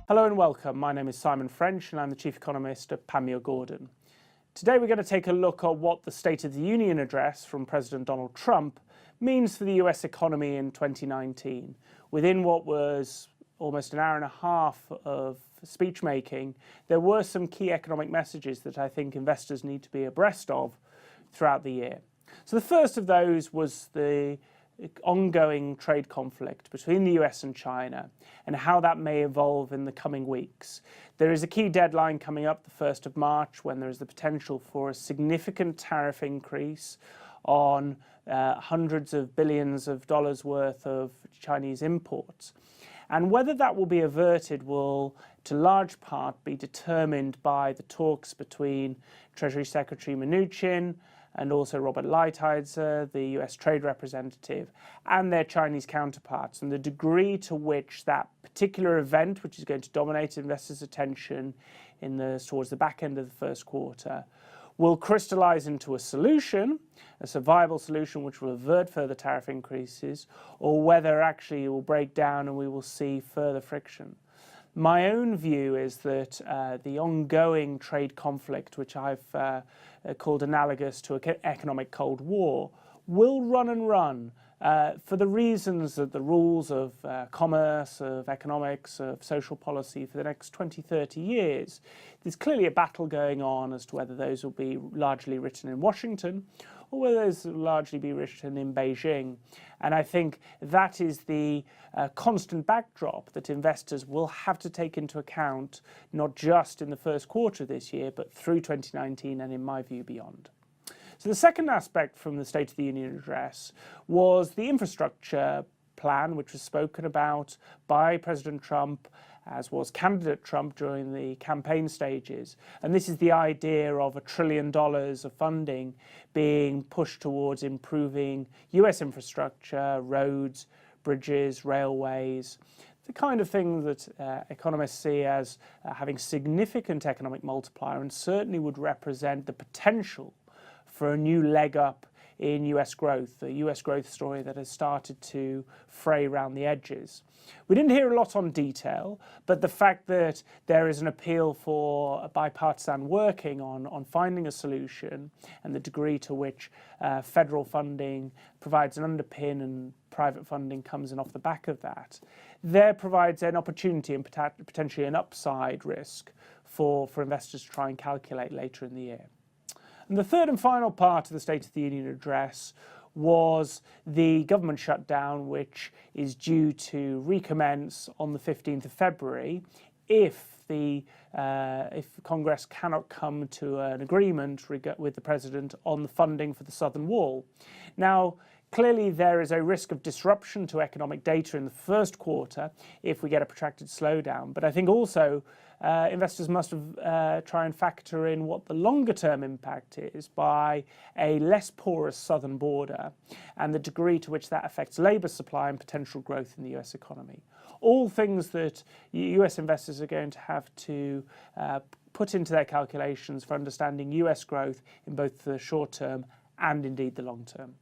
Hello and welcome. My name is Simon French and I'm the Chief Economist at Panmure Gordon. Today we're going to take a look at what the State of the Union address from President Donald Trump means for the US economy in 2019. Within what was almost an hour and a half of speech making, there were some key economic messages that I think investors need to be abreast of throughout the year. So the first of those was the ongoing trade conflict between the US and China and how that may evolve in the coming weeks. There is a key deadline coming up, the 1st of March, when there is the potential for a significant tariff increase on hundreds of billions of dollars worth of Chinese imports. And whether that will be averted will, to large part, be determined by the talks between Treasury Secretary Mnuchin and also Robert Lighthizer, the US Trade Representative, and their Chinese counterparts, and the degree to which that particular event, which is going to dominate investors' attention towards the back end of the first quarter, will crystallize into a solution, a survival solution which will avert further tariff increases, or whether actually it will break down and we will see further friction. My own view is that the ongoing trade conflict, which I've called analogous to an economic Cold War, will run and run for the reasons that the rules of commerce, of economics, of social policy for the next 20, 30 years. There's clearly a battle going on as to whether those will be largely written in Washington or whether those will largely be written in Beijing. And I think that is the constant backdrop that investors will have to take into account, not just in the first quarter of this year, but through 2019 and, in my view, beyond. So the second aspect from the State of the Union address was the infrastructure plan, which was spoken about by President Trump, as was candidate Trump during the campaign stages. And this is the idea of $1 trillion of funding being pushed towards improving US infrastructure, roads, bridges, railways, the kind of thing that economists see as having significant economic multiplier and certainly would represent the potential for a new leg up in US growth, the US growth story that has started to fray around the edges. We didn't hear a lot on detail, but the fact that there is an appeal for a bipartisan working on finding a solution and the degree to which federal funding provides an underpin and private funding comes in off the back of that, there provides an opportunity and potentially an upside risk for investors to try and calculate later in the year. And the third and final part of the State of the Union address was the government shutdown, which is due to recommence on the 15th of February if Congress cannot come to an agreement with the President on the funding for the Southern Wall. Now, clearly there is a risk of disruption to economic data in the first quarter if we get a protracted slowdown, but I think also investors must try and factor in what the longer-term impact is by a less porous southern border and the degree to which that affects labour supply and potential growth in the US economy. All things that US investors are going to have to put into their calculations for understanding US growth in both the short term and indeed the long term.